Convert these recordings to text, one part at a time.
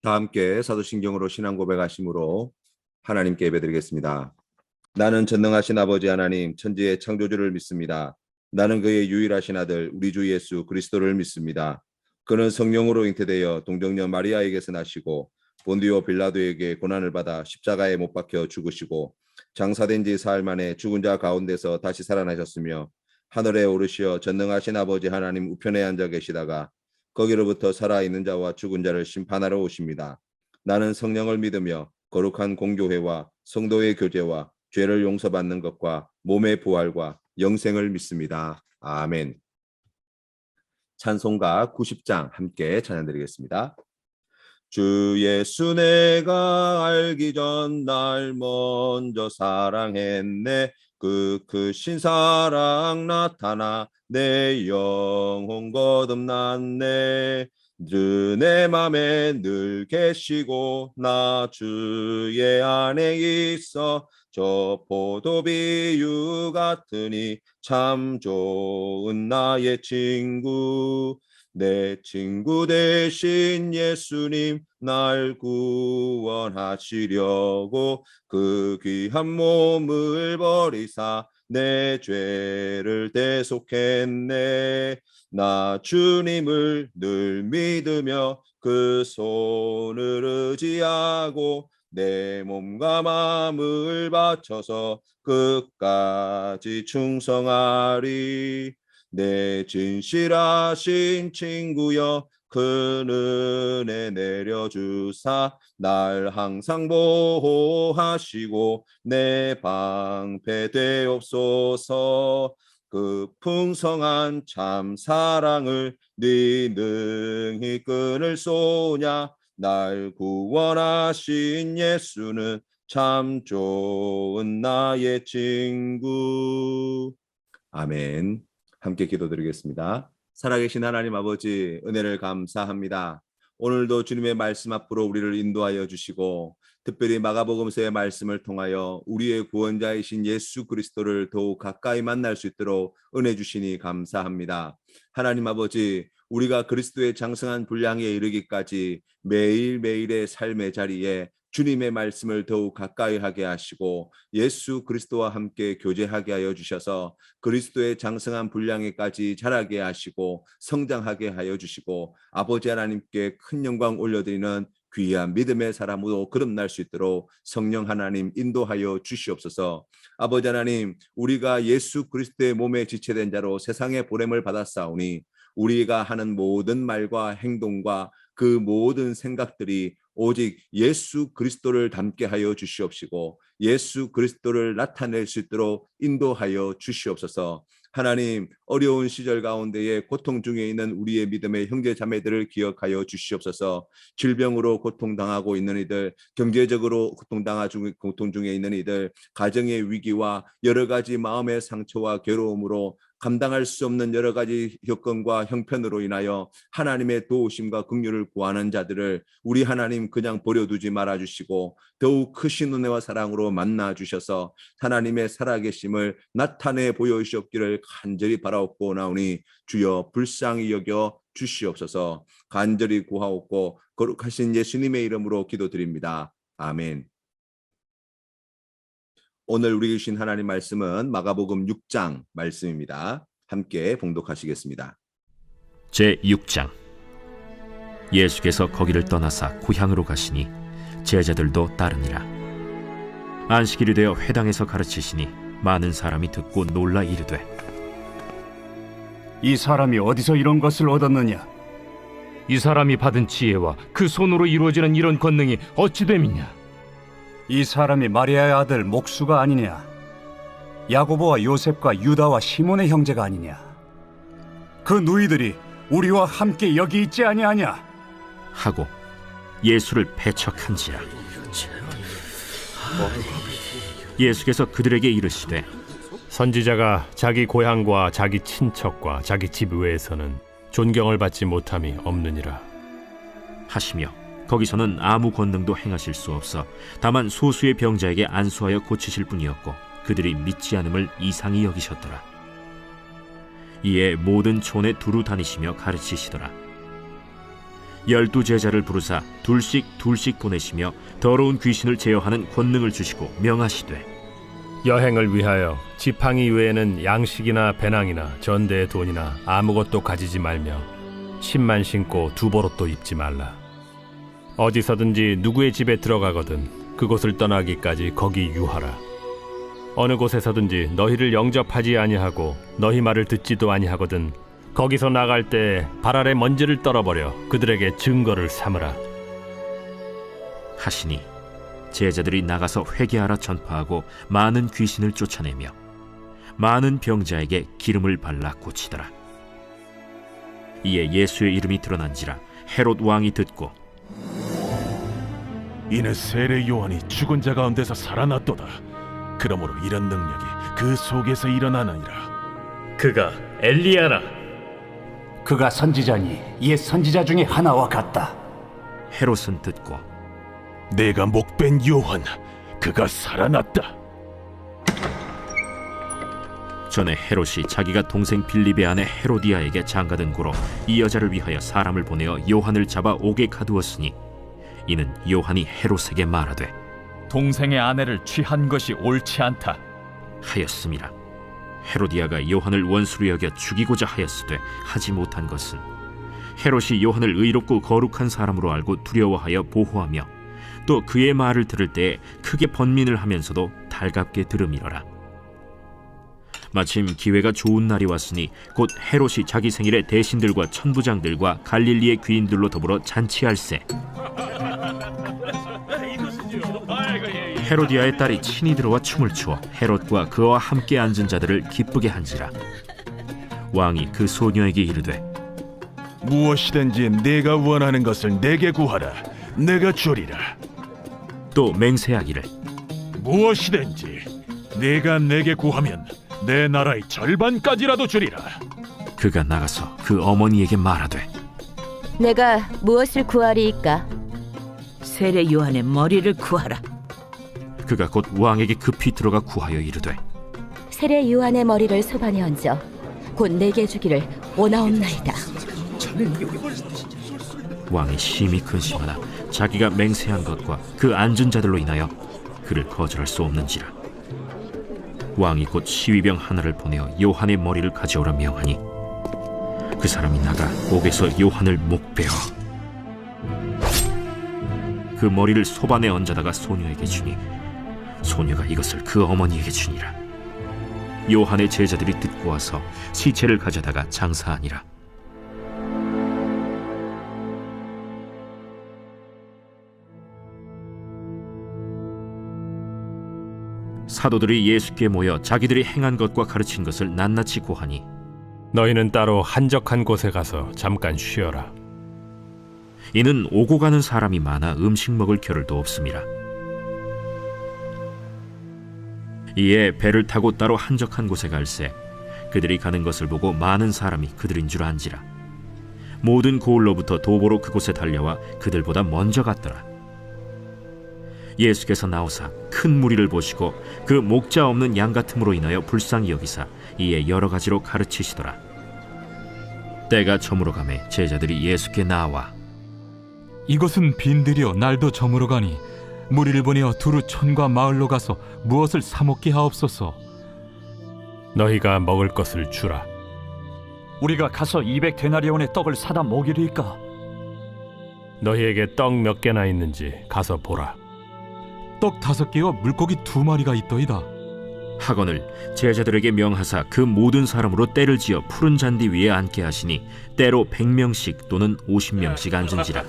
다 함께 사도신경으로 신앙 고백하심으로 하나님께 예배드리겠습니다. 나는 전능하신 아버지 하나님 천지의 창조주를 믿습니다. 나는 그의 유일하신 아들 우리 주 예수 그리스도를 믿습니다. 그는 성령으로 잉태되어 동정녀 마리아에게서 나시고 본디오 빌라도에게 고난을 받아 십자가에 못 박혀 죽으시고 장사된 지 사흘 만에 죽은 자 가운데서 다시 살아나셨으며 하늘에 오르시어 전능하신 아버지 하나님 우편에 앉아 계시다가 거기로부터 살아있는 자와 죽은 자를 심판하러 오십니다. 나는 성령을 믿으며 거룩한 공교회와 성도의 교제와 죄를 용서받는 것과 몸의 부활과 영생을 믿습니다. 아멘. 찬송가 90장 함께 찬양드리겠습니다. 주 예수 내가 알기 전 날 먼저 사랑했네. 그 크신 사랑 나타나 내 영혼 거듭났네. 주 내 맘에 늘 계시고 나 주의 안에 있어 저 포도비유 같으니 참 좋은 나의 친구. 내 친구 되신 예수님 날 구원하시려고 그 귀한 몸을 버리사 내 죄를 대속했네. 나 주님을 늘 믿으며 그 손을 의지하고 내 몸과 마음을 바쳐서 끝까지 충성하리. 내 진실하신 친구여 큰 은혜 내려주사 날 항상 보호하시고 내 방패 되옵소서. 그 풍성한 참 사랑을 네 능히 끊을 소냐. 날 구원하신 예수는 참 좋은 나의 친구. 아멘. 함께 기도드리겠습니다. 살아계신 하나님 아버지 은혜를 감사합니다. 오늘도 주님의 말씀 앞으로 우리를 인도하여 주시고 특별히 마가복음서의 말씀을 통하여 우리의 구원자이신 예수 그리스도를 더욱 가까이 만날 수 있도록 은혜 주시니 감사합니다. 하나님 아버지, 우리가 그리스도의 장성한 분량에 이르기까지 매일매일의 삶의 자리에 주님의 말씀을 더욱 가까이 하게 하시고 예수 그리스도와 함께 교제하게 하여 주셔서 그리스도의 장성한 분량에까지 자라게 하시고 성장하게 하여 주시고 아버지 하나님께 큰 영광 올려드리는 귀한 믿음의 사람으로 거듭날 수 있도록 성령 하나님 인도하여 주시옵소서. 아버지 하나님, 우리가 예수 그리스도의 몸에 지체된 자로 세상의 보냄을 받았사오니 우리가 하는 모든 말과 행동과 그 모든 생각들이 오직 예수 그리스도를 닮게 하여 주시옵시고 예수 그리스도를 나타낼 수 있도록 인도하여 주시옵소서. 하나님, 어려운 시절 가운데에 고통 중에 있는 우리의 믿음의 형제 자매들을 기억하여 주시옵소서. 질병으로 고통당하고 있는 이들, 경제적으로 고통 중에 있는 이들, 가정의 위기와 여러 가지 마음의 상처와 괴로움으로 감당할 수 없는 여러 가지 여건과 형편으로 인하여 하나님의 도우심과 긍휼을 구하는 자들을 우리 하나님 그냥 버려두지 말아주시고 더욱 크신 은혜와 사랑으로 만나 주셔서 하나님의 살아계심을 나타내 보여주시옵기를 간절히 바라옵고 나오니 주여 불쌍히 여겨 주시옵소서. 간절히 구하옵고 거룩하신 예수님의 이름으로 기도드립니다. 아멘. 오늘 우리 주신 하나님 말씀은 마가복음 6장 말씀입니다. 함께 봉독하시겠습니다. 제6장. 예수께서 거기를 떠나사 고향으로 가시니 제자들도 따르니라. 안식일이 되어 회당에서 가르치시니 많은 사람이 듣고 놀라 이르되 이 사람이 어디서 이런 것을 얻었느냐? 이 사람이 받은 지혜와 그 손으로 이루어지는 이런 권능이 어찌 됨이냐? 이 사람이 마리아의 아들 목수가 아니냐? 야고보와 요셉과 유다와 시몬의 형제가 아니냐? 그 누이들이 우리와 함께 여기 있지 아니하냐? 하고 예수를 배척한지라. 예수께서 그들에게 이르시되 선지자가 자기 고향과 자기 친척과 자기 집 외에서는 존경을 받지 못함이 없느니라 하시며 거기서는 아무 권능도 행하실 수 없어 다만 소수의 병자에게 안수하여 고치실 뿐이었고 그들이 믿지 않음을 이상히 여기셨더라. 이에 모든 촌에 두루 다니시며 가르치시더라. 12 제자를 부르사 둘씩 보내시며 더러운 귀신을 제어하는 권능을 주시고 명하시되 여행을 위하여 지팡이 외에는 양식이나 배낭이나 전대의 돈이나 아무것도 가지지 말며 신만 신고 두보롯도 입지 말라. 어디서든지 누구의 집에 들어가거든 그곳을 떠나기까지 거기 유하라. 어느 곳에서든지 너희를 영접하지 아니하고 너희 말을 듣지도 아니하거든 거기서 나갈 때 발 아래 먼지를 떨어버려 그들에게 증거를 삼으라. 하시니 제자들이 나가서 회개하라 전파하고 많은 귀신을 쫓아내며 많은 병자에게 기름을 발라 고치더라. 이에 예수의 이름이 드러난지라 헤롯 왕이 듣고 이는 세례 요한이 죽은 자 가운데서 살아났도다. 그러므로 이런 능력이 그 속에서 일어나느니라. 그가 엘리야라. 그가 선지자니 옛 선지자 중에 하나와 같다. 헤롯은 듣고 내가 목벤 요한, 그가 살아났다. 전에 헤롯이 자기가 동생 빌립의 아내 헤로디아에게 장가든 고로 이 여자를 위하여 사람을 보내어 요한을 잡아 옥에 가두었으니 이는 요한이 헤롯에게 말하되 동생의 아내를 취한 것이 옳지 않다 하였음이라. 헤로디아가 요한을 원수로 여겨 죽이고자 하였으되 하지 못한 것은 헤롯이 요한을 의롭고 거룩한 사람으로 알고 두려워하여 보호하며 또 그의 말을 들을 때에 크게 번민을 하면서도 달갑게 들음이러라. 마침 기회가 좋은 날이 왔으니 곧 헤롯이 자기 생일에 대신들과 천부장들과 갈릴리의 귀인들로 더불어 잔치할세. 헤로디아의 딸이 친히 들어와 춤을 추어 헤롯과 그와 함께 앉은 자들을 기쁘게 한지라. 왕이 그 소녀에게 이르되 무엇이든지 내가 원하는 것을 내게 구하라. 내가 주리라. 또 맹세하기를 무엇이든지 내가 내게 구하면 내 나라의 절반까지라도 주리라. 그가 나가서 그 어머니에게 말하되 내가 무엇을 구하리이까? 세례 요한의 머리를 구하라. 그가 곧 왕에게 급히 들어가 구하여 이르되 세례 요한의 머리를 소반에 얹어 곧 내게 주기를 원하옵나이다. 왕이 심히 근심하나 자기가 맹세한 것과 그 앉은 자들로 인하여 그를 거절할 수 없는지라. 왕이 곧 시위병 하나를 보내어 요한의 머리를 가져오라 명하니 그 사람이 나가 옥에서 요한을 목베어 그 머리를 소반에 얹어다가 소녀에게 주니 소녀가 이것을 그 어머니에게 주니라. 요한의 제자들이 듣고 와서 시체를 가져다가 장사하니라. 사도들이 예수께 모여 자기들이 행한 것과 가르친 것을 낱낱이 고하니 너희는 따로 한적한 곳에 가서 잠깐 쉬어라. 이는 오고 가는 사람이 많아 음식 먹을 겨를도 없음이라. 이에 배를 타고 따로 한적한 곳에 갈새 그들이 가는 것을 보고 많은 사람이 그들인 줄 안지라. 모든 고을로부터 도보로 그곳에 달려와 그들보다 먼저 갔더라. 예수께서 나오사 큰 무리를 보시고 그 목자 없는 양 같음으로 인하여 불쌍히 여기사 이에 여러 가지로 가르치시더라. 때가 저물어 가매 제자들이 예수께 나와 이것은 빈들이여 날도 저물어 가니 무리를 보내어 두루 촌과 마을로 가서 무엇을 사 먹게 하옵소서. 너희가 먹을 것을 주라. 우리가 가서 200데나리온의 떡을 사다 먹이리이까? 너희에게 떡 몇 개나 있는지 가서 보라. 떡 5개와 물고기 2마리가 있더이다. 하거늘 제자들에게 명하사 그 모든 사람으로 때를 지어 푸른 잔디 위에 앉게 하시니 때로 100명씩 또는 50명씩 앉은지라.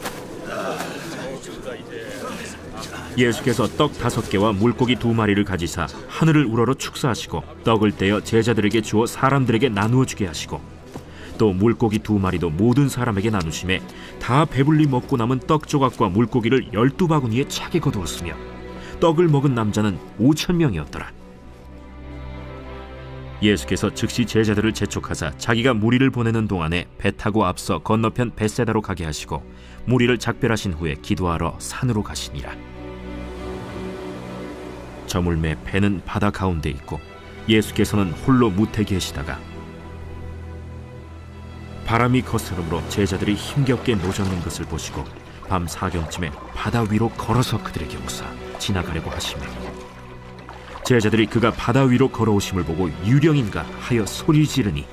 예수께서 떡 5개와 물고기 2마리를 가지사 하늘을 우러러 축사하시고 떡을 떼어 제자들에게 주어 사람들에게 나누어 주게 하시고 또 물고기 2마리도 모든 사람에게 나누심에 다 배불리 먹고 남은 떡 조각과 물고기를 12바구니에 차게 거두었으며 떡을 먹은 남자는 5,000명이었더라. 예수께서 즉시 제자들을 재촉하사 자기가 무리를 보내는 동안에 배 타고 앞서 건너편 벳세다로 가게 하시고 무리를 작별하신 후에 기도하러 산으로 가시니라. 저물매 배는 바다 가운데 있고 예수께서는 홀로 무태 계시다가 바람이 거스름으로 제자들이 힘겹게 노젓는 것을 보시고 밤 사경쯤에 바다 위로 걸어서 그들에게 오사 지나가려고 하시며 제자들이 그가 바다 위로 걸어오심을 보고 유령인가 하여 소리 지르니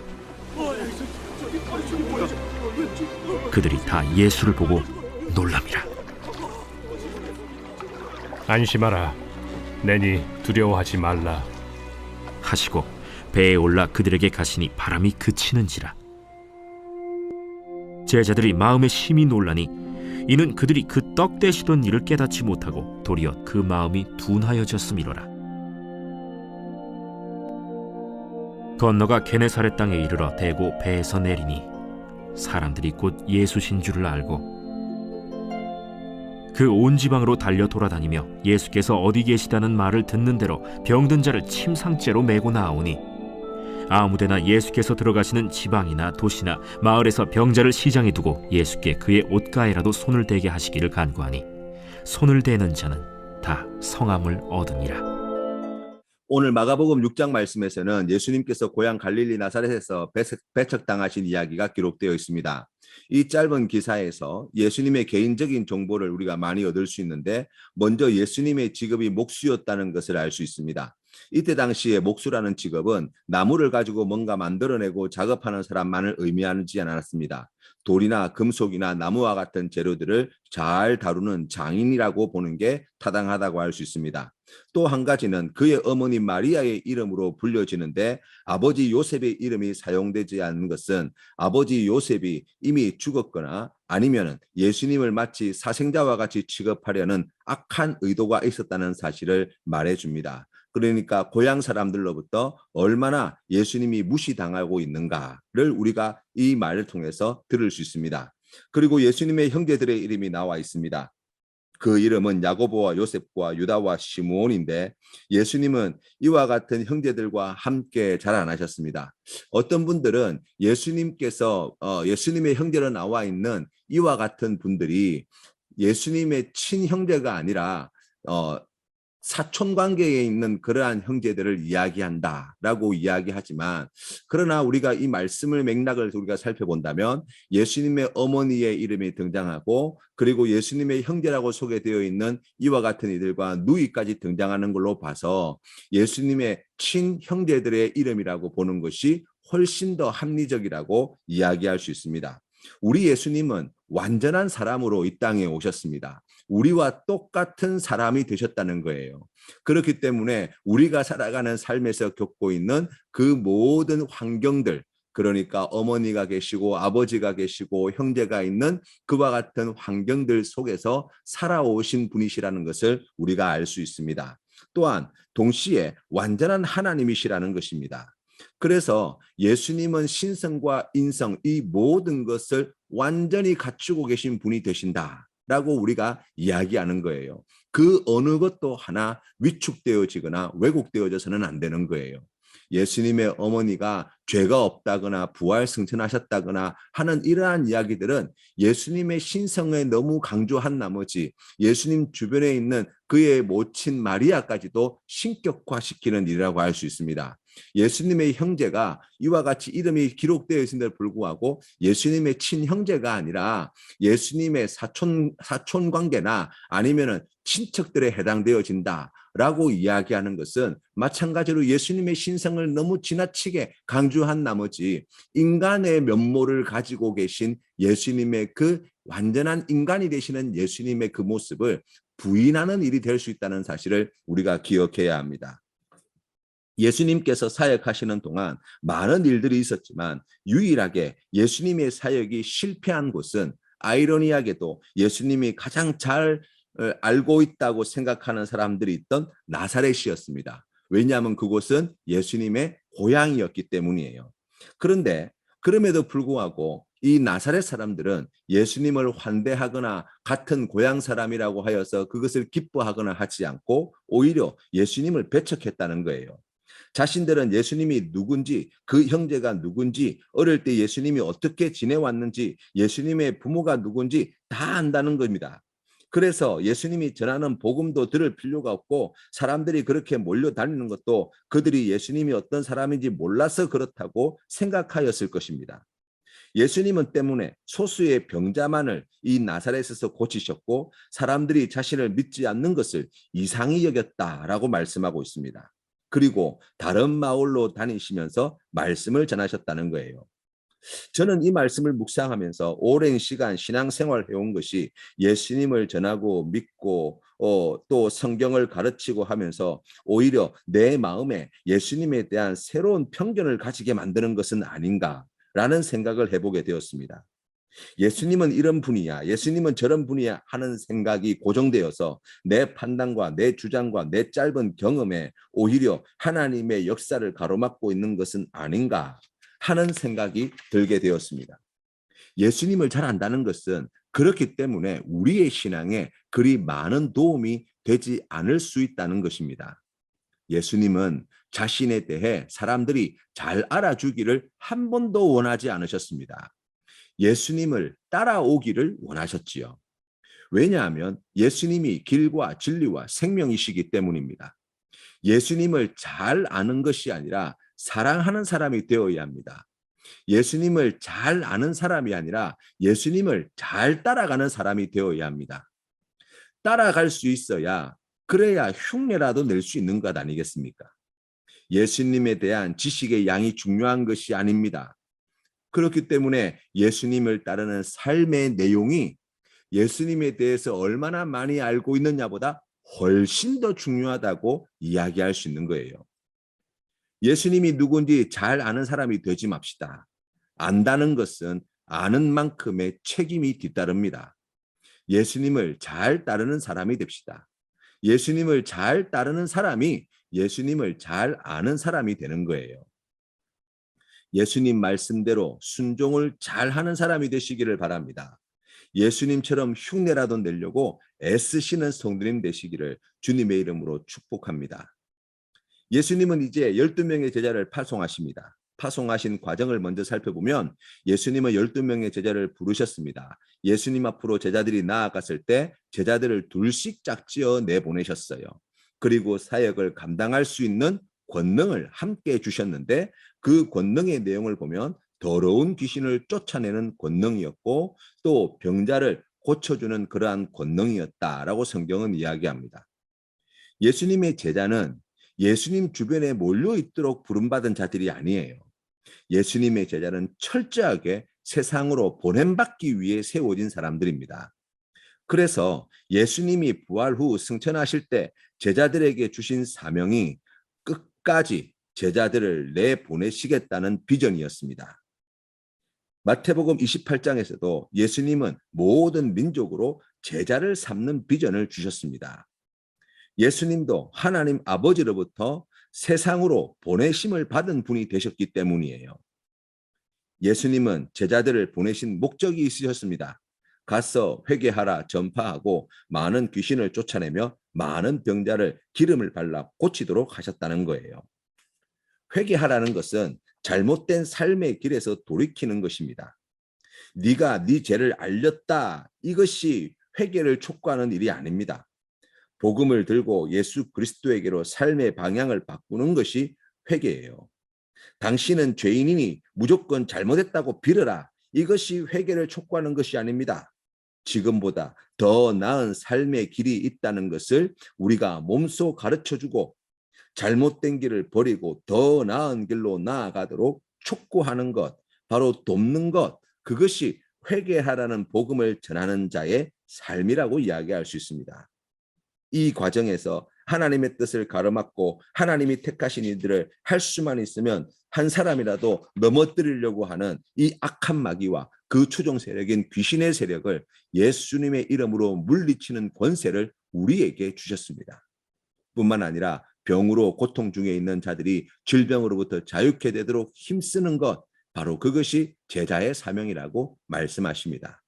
그들이 다 예수를 보고 놀랍니다. 안심하라. 내니 두려워하지 말라. 하시고 배에 올라 그들에게 가시니 바람이 그치는지라. 제자들이 마음에 심히 놀라니 이는 그들이 그 떡 되시던 일을 깨닫지 못하고 도리어 그 마음이 둔하여졌음이로라. 건너가 게네사렛 땅에 이르러 대고 배에서 내리니 사람들이 곧 예수신 줄을 알고 그 온 지방으로 달려 돌아다니며 예수께서 어디 계시다는 말을 듣는 대로 병든 자를 침상째로 메고 나오니 아무데나 예수께서 들어가시는 지방이나 도시나 마을에서 병자를 시장에 두고 예수께 그의 옷가에라도 손을 대게 하시기를 간구하니 손을 대는 자는 다 성함을 얻으니라. 오늘 마가복음 6장 말씀에서는 예수님께서 고향 갈릴리 나사렛에서 배척당하신 이야기가 기록되어 있습니다. 이 짧은 기사에서 예수님의 개인적인 정보를 우리가 많이 얻을 수 있는데 먼저 예수님의 직업이 목수였다는 것을 알 수 있습니다. 이때 당시에 목수라는 직업은 나무를 가지고 뭔가 만들어내고 작업하는 사람만을 의미하지 않았습니다. 돌이나 금속이나 나무와 같은 재료들을 잘 다루는 장인이라고 보는 게 타당하다고 할 수 있습니다. 또 한 가지는 그의 어머니 마리아의 이름으로 불려지는데 아버지 요셉의 이름이 사용되지 않는 것은 아버지 요셉이 이미 죽었거나 아니면 예수님을 마치 사생자와 같이 취급하려는 악한 의도가 있었다는 사실을 말해줍니다. 그러니까 고향 사람들로부터 얼마나 예수님이 무시당하고 있는가를 우리가 이 말을 통해서 들을 수 있습니다. 그리고 예수님의 형제들의 이름이 나와 있습니다. 그 이름은 야고보와 요셉과 유다와 시므온인데 예수님은 이와 같은 형제들과 함께 자라나셨습니다. 어떤 분들은 예수님께서 예수님의 형제로 나와 있는 이와 같은 분들이 예수님의 친형제가 아니라 사촌 관계에 있는 그러한 형제들을 이야기한다라고 이야기하지만 그러나 우리가 이 말씀을 맥락을 우리가 살펴본다면 예수님의 어머니의 이름이 등장하고 그리고 예수님의 형제라고 소개되어 있는 이와 같은 이들과 누이까지 등장하는 걸로 봐서 예수님의 친형제들의 이름이라고 보는 것이 훨씬 더 합리적이라고 이야기할 수 있습니다. 우리 예수님은 완전한 사람으로 이 땅에 오셨습니다. 우리와 똑같은 사람이 되셨다는 거예요. 그렇기 때문에 우리가 살아가는 삶에서 겪고 있는 그 모든 환경들, 그러니까 어머니가 계시고 아버지가 계시고 형제가 있는 그와 같은 환경들 속에서 살아오신 분이시라는 것을 우리가 알 수 있습니다. 또한 동시에 완전한 하나님이시라는 것입니다. 그래서 예수님은 신성과 인성 이 모든 것을 완전히 갖추고 계신 분이 되신다라고 우리가 이야기하는 거예요. 그 어느 것도 하나 위축되어지거나 왜곡되어져서는 안 되는 거예요. 예수님의 어머니가 죄가 없다거나 부활 승천하셨다거나 하는 이러한 이야기들은 예수님의 신성에 너무 강조한 나머지 예수님 주변에 있는 그의 모친 마리아까지도 신격화시키는 일이라고 할 수 있습니다. 예수님의 형제가 이와 같이 이름이 기록되어 있음에도 불구하고 예수님의 친형제가 아니라 예수님의 사촌 관계나 아니면은 친척들에 해당되어진다라고 이야기하는 것은 마찬가지로 예수님의 신성을 너무 지나치게 강조한 나머지 인간의 면모를 가지고 계신 예수님의 그 완전한 인간이 되시는 예수님의 그 모습을 부인하는 일이 될 수 있다는 사실을 우리가 기억해야 합니다. 예수님께서 사역하시는 동안 많은 일들이 있었지만 유일하게 예수님의 사역이 실패한 곳은 아이러니하게도 예수님이 가장 잘 알고 있다고 생각하는 사람들이 있던 나사렛이었습니다. 왜냐하면 그곳은 예수님의 고향이었기 때문이에요. 그런데 그럼에도 불구하고 이 나사렛 사람들은 예수님을 환대하거나 같은 고향 사람이라고 하여서 그것을 기뻐하거나 하지 않고 오히려 예수님을 배척했다는 거예요. 자신들은 예수님이 누군지, 그 형제가 누군지, 어릴 때 예수님이 어떻게 지내왔는지, 예수님의 부모가 누군지 다 안다는 겁니다. 그래서 예수님이 전하는 복음도 들을 필요가 없고 사람들이 그렇게 몰려다니는 것도 그들이 예수님이 어떤 사람인지 몰라서 그렇다고 생각하였을 것입니다. 예수님은 때문에 소수의 병자만을 이 나사렛에서 고치셨고 사람들이 자신을 믿지 않는 것을 이상히 여겼다라고 말씀하고 있습니다. 그리고 다른 마을로 다니시면서 말씀을 전하셨다는 거예요. 저는 이 말씀을 묵상하면서 오랜 시간 신앙생활을 해온 것이 예수님을 전하고 믿고 또 성경을 가르치고 하면서 오히려 내 마음에 예수님에 대한 새로운 편견을 가지게 만드는 것은 아닌가라는 생각을 해보게 되었습니다. 예수님은 이런 분이야, 예수님은 저런 분이야 하는 생각이 고정되어서 내 판단과 내 주장과 내 짧은 경험에 오히려 하나님의 역사를 가로막고 있는 것은 아닌가 하는 생각이 들게 되었습니다. 예수님을 잘 안다는 것은 그렇기 때문에 우리의 신앙에 그리 많은 도움이 되지 않을 수 있다는 것입니다. 예수님은 자신에 대해 사람들이 잘 알아주기를 한 번도 원하지 않으셨습니다. 예수님을 따라오기를 원하셨지요. 왜냐하면 예수님이 길과 진리와 생명이시기 때문입니다. 예수님을 잘 아는 것이 아니라 사랑하는 사람이 되어야 합니다. 예수님을 잘 아는 사람이 아니라 예수님을 잘 따라가는 사람이 되어야 합니다. 따라갈 수 있어야 그래야 흉내라도 낼 수 있는 것 아니겠습니까? 예수님에 대한 지식의 양이 중요한 것이 아닙니다. 그렇기 때문에 예수님을 따르는 삶의 내용이 예수님에 대해서 얼마나 많이 알고 있느냐보다 훨씬 더 중요하다고 이야기할 수 있는 거예요. 예수님이 누군지 잘 아는 사람이 되지 맙시다. 안다는 것은 아는 만큼의 책임이 뒤따릅니다. 예수님을 잘 따르는 사람이 됩시다. 예수님을 잘 따르는 사람이 예수님을 잘 아는 사람이 되는 거예요. 예수님 말씀대로 순종을 잘 하는 사람이 되시기를 바랍니다. 예수님처럼 흉내라도 내려고 애쓰시는 성도님 되시기를 주님의 이름으로 축복합니다. 예수님은 이제 12명의 제자를 파송하십니다. 파송하신 과정을 먼저 살펴보면 예수님은 12명의 제자를 부르셨습니다. 예수님 앞으로 제자들이 나아갔을 때 제자들을 둘씩 짝지어 내보내셨어요. 그리고 사역을 감당할 수 있는 권능을 함께 주셨는데 그 권능의 내용을 보면 더러운 귀신을 쫓아내는 권능이었고 또 병자를 고쳐주는 그러한 권능이었다라고 성경은 이야기합니다. 예수님의 제자는 예수님 주변에 몰려있도록 부름받은 자들이 아니에요. 예수님의 제자는 철저하게 세상으로 보냄받기 위해 세워진 사람들입니다. 그래서 예수님이 부활 후 승천하실 때 제자들에게 주신 사명이 끝까지 제자들을 내보내시겠다는 비전이었습니다. 마태복음 28장에서도 예수님은 모든 민족으로 제자를 삼는 비전을 주셨습니다. 예수님도 하나님 아버지로부터 세상으로 보내심을 받은 분이 되셨기 때문이에요. 예수님은 제자들을 보내신 목적이 있으셨습니다. 가서 회개하라 전파하고 많은 귀신을 쫓아내며 많은 병자를 기름을 발라 고치도록 하셨다는 거예요. 회개하라는 것은 잘못된 삶의 길에서 돌이키는 것입니다. 네가 네 죄를 알렸다. 이것이 회개를 촉구하는 일이 아닙니다. 복음을 들고 예수 그리스도에게로 삶의 방향을 바꾸는 것이 회개예요. 당신은 죄인이니 무조건 잘못했다고 빌어라. 이것이 회개를 촉구하는 것이 아닙니다. 지금보다 더 나은 삶의 길이 있다는 것을 우리가 몸소 가르쳐주고 잘못된 길을 버리고 더 나은 길로 나아가도록 촉구하는 것, 바로 돕는 것, 그것이 회개하라는 복음을 전하는 자의 삶이라고 이야기할 수 있습니다. 이 과정에서 하나님의 뜻을 가로막고 하나님이 택하신 이들을 할 수만 있으면 한 사람이라도 넘어뜨리려고 하는 이 악한 마귀와 그 추종 세력인 귀신의 세력을 예수님의 이름으로 물리치는 권세를 우리에게 주셨습니다. 뿐만 아니라 병으로 고통 중에 있는 자들이 질병으로부터 자유케 되도록 힘쓰는 것, 바로 그것이 제자의 사명이라고 말씀하십니다.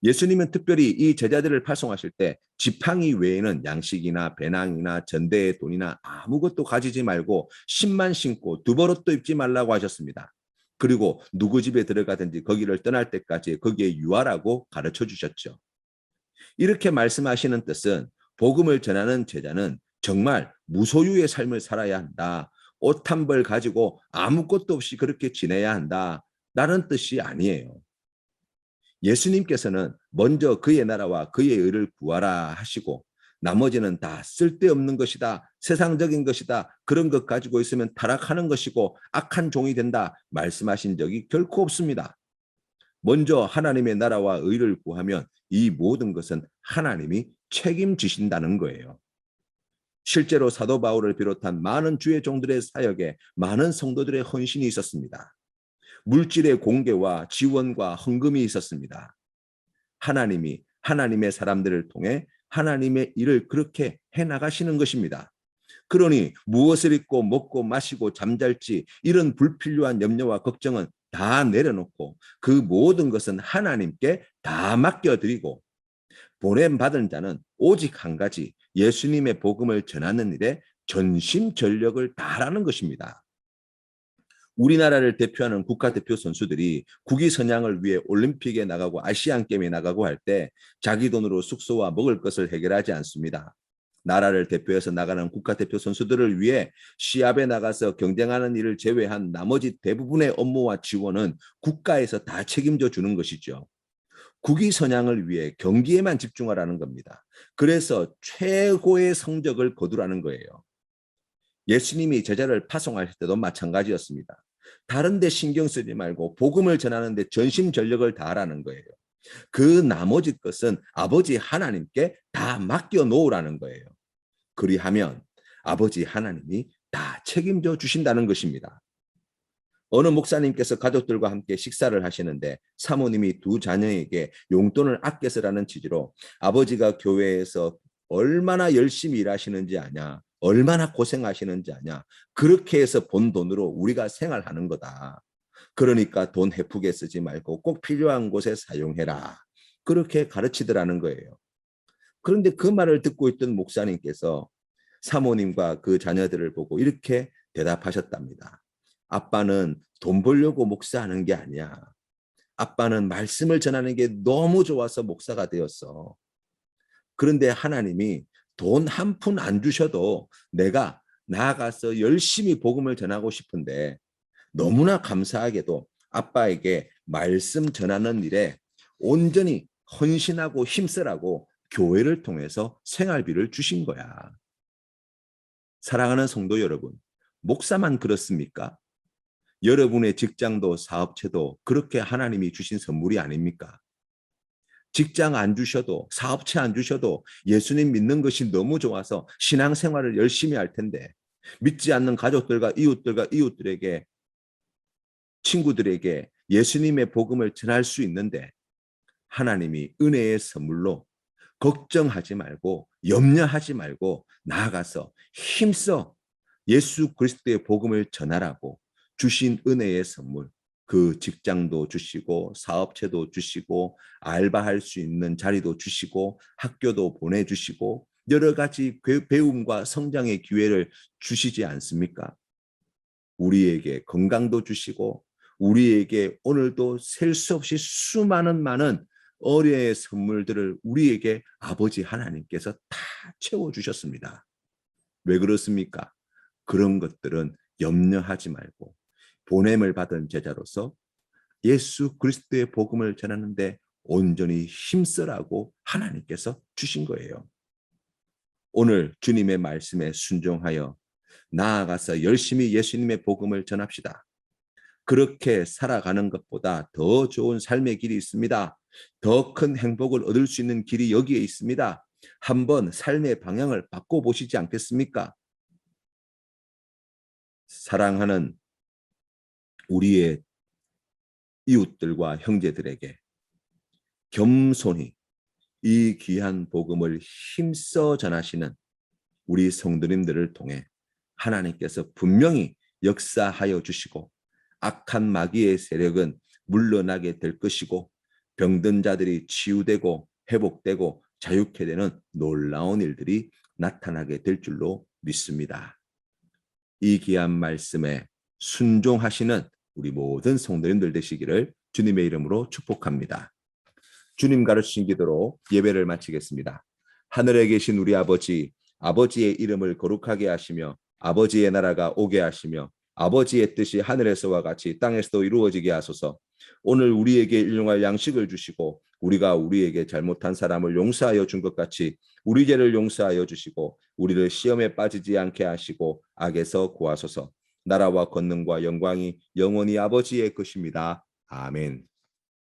예수님은 특별히 이 제자들을 파송하실 때 지팡이 외에는 양식이나 배낭이나 전대의 돈이나 아무것도 가지지 말고 신만 신고 두버릇도 입지 말라고 하셨습니다. 그리고 누구 집에 들어가든지 거기를 떠날 때까지 거기에 유하라고 가르쳐 주셨죠. 이렇게 말씀하시는 뜻은 복음을 전하는 제자는 정말 무소유의 삶을 살아야 한다. 옷 한 벌 가지고 아무것도 없이 그렇게 지내야 한다. 라는 뜻이 아니에요. 예수님께서는 먼저 그의 나라와 그의 의를 구하라 하시고 나머지는 다 쓸데없는 것이다, 세상적인 것이다, 그런 것 가지고 있으면 타락하는 것이고 악한 종이 된다 말씀하신 적이 결코 없습니다. 먼저 하나님의 나라와 의를 구하면 이 모든 것은 하나님이 책임지신다는 거예요. 실제로 사도 바울을 비롯한 많은 주의 종들의 사역에 많은 성도들의 헌신이 있었습니다. 물질의 공개와 지원과 헌금이 있었습니다. 하나님이 하나님의 사람들을 통해 하나님의 일을 그렇게 해나가시는 것입니다. 그러니 무엇을 입고 먹고 마시고 잠잘지 이런 불필요한 염려와 걱정은 다 내려놓고 그 모든 것은 하나님께 다 맡겨드리고 보냄받은 자는 오직 한 가지 예수님의 복음을 전하는 일에 전심전력을 다하라는 것입니다. 우리나라를 대표하는 국가대표 선수들이 국위 선양을 위해 올림픽에 나가고 아시안게임에 나가고 할 때 자기 돈으로 숙소와 먹을 것을 해결하지 않습니다. 나라를 대표해서 나가는 국가대표 선수들을 위해 시합에 나가서 경쟁하는 일을 제외한 나머지 대부분의 업무와 지원은 국가에서 다 책임져 주는 것이죠. 국위 선양을 위해 경기에만 집중하라는 겁니다. 그래서 최고의 성적을 거두라는 거예요. 예수님이 제자를 파송할 때도 마찬가지였습니다. 다른 데 신경 쓰지 말고 복음을 전하는 데 전심전력을 다하라는 거예요. 그 나머지 것은 아버지 하나님께 다 맡겨 놓으라는 거예요. 그리하면 아버지 하나님이 다 책임져 주신다는 것입니다. 어느 목사님께서 가족들과 함께 식사를 하시는데 사모님이 두 자녀에게 용돈을 아껴 쓰라는 취지로 아버지가 교회에서 얼마나 열심히 일하시는지 아냐, 얼마나 고생하시는지 아냐, 그렇게 해서 본 돈으로 우리가 생활하는 거다. 그러니까 돈 헤프게 쓰지 말고 꼭 필요한 곳에 사용해라. 그렇게 가르치더라는 거예요. 그런데 그 말을 듣고 있던 목사님께서 사모님과 그 자녀들을 보고 이렇게 대답하셨답니다. 아빠는 돈 벌려고 목사하는 게 아니야. 아빠는 말씀을 전하는 게 너무 좋아서 목사가 되었어. 그런데 하나님이 돈 한 푼 안 주셔도 내가 나아가서 열심히 복음을 전하고 싶은데 너무나 감사하게도 아빠에게 말씀 전하는 일에 온전히 헌신하고 힘쓰라고 교회를 통해서 생활비를 주신 거야. 사랑하는 성도 여러분, 목사만 그렇습니까? 여러분의 직장도 사업체도 그렇게 하나님이 주신 선물이 아닙니까? 직장 안 주셔도 사업체 안 주셔도 예수님 믿는 것이 너무 좋아서 신앙생활을 열심히 할 텐데 믿지 않는 가족들과 이웃들에게 친구들에게 예수님의 복음을 전할 수 있는데 하나님이 은혜의 선물로 걱정하지 말고 염려하지 말고 나아가서 힘써 예수 그리스도의 복음을 전하라고 주신 은혜의 선물, 그 직장도 주시고 사업체도 주시고 알바할 수 있는 자리도 주시고 학교도 보내주시고 여러 가지 배움과 성장의 기회를 주시지 않습니까? 우리에게 건강도 주시고 우리에게 오늘도 셀 수 없이 수많은 많은 은혜의 선물들을 우리에게 아버지 하나님께서 다 채워주셨습니다. 왜 그렇습니까? 그런 것들은 염려하지 말고 보냄을 받은 제자로서 예수 그리스도의 복음을 전하는데 온전히 힘쓰라고 하나님께서 주신 거예요. 오늘 주님의 말씀에 순종하여 나아가서 열심히 예수님의 복음을 전합시다. 그렇게 살아가는 것보다 더 좋은 삶의 길이 있습니다. 더 큰 행복을 얻을 수 있는 길이 여기에 있습니다. 한번 삶의 방향을 바꿔보시지 않겠습니까? 사랑하는 우리의 이웃들과 형제들에게 겸손히 이 귀한 복음을 힘써 전하시는 우리 성도님들을 통해 하나님께서 분명히 역사하여 주시고 악한 마귀의 세력은 물러나게 될 것이고 병든 자들이 치유되고 회복되고 자유케 되는 놀라운 일들이 나타나게 될 줄로 믿습니다. 이 귀한 말씀에 순종하시는 우리 모든 성도님들 되시기를 주님의 이름으로 축복합니다. 주님 가르치신 기도로 예배를 마치겠습니다. 하늘에 계신 우리 아버지, 아버지의 이름을 거룩하게 하시며 아버지의 나라가 오게 하시며 아버지의 뜻이 하늘에서와 같이 땅에서도 이루어지게 하소서. 오늘 우리에게 일용할 양식을 주시고 우리가 우리에게 잘못한 사람을 용서하여 준 것 같이 우리 죄를 용서하여 주시고 우리를 시험에 빠지지 않게 하시고 악에서 구하소서. 나라와 권능과 영광이 영원히 아버지의 것입니다. 아멘.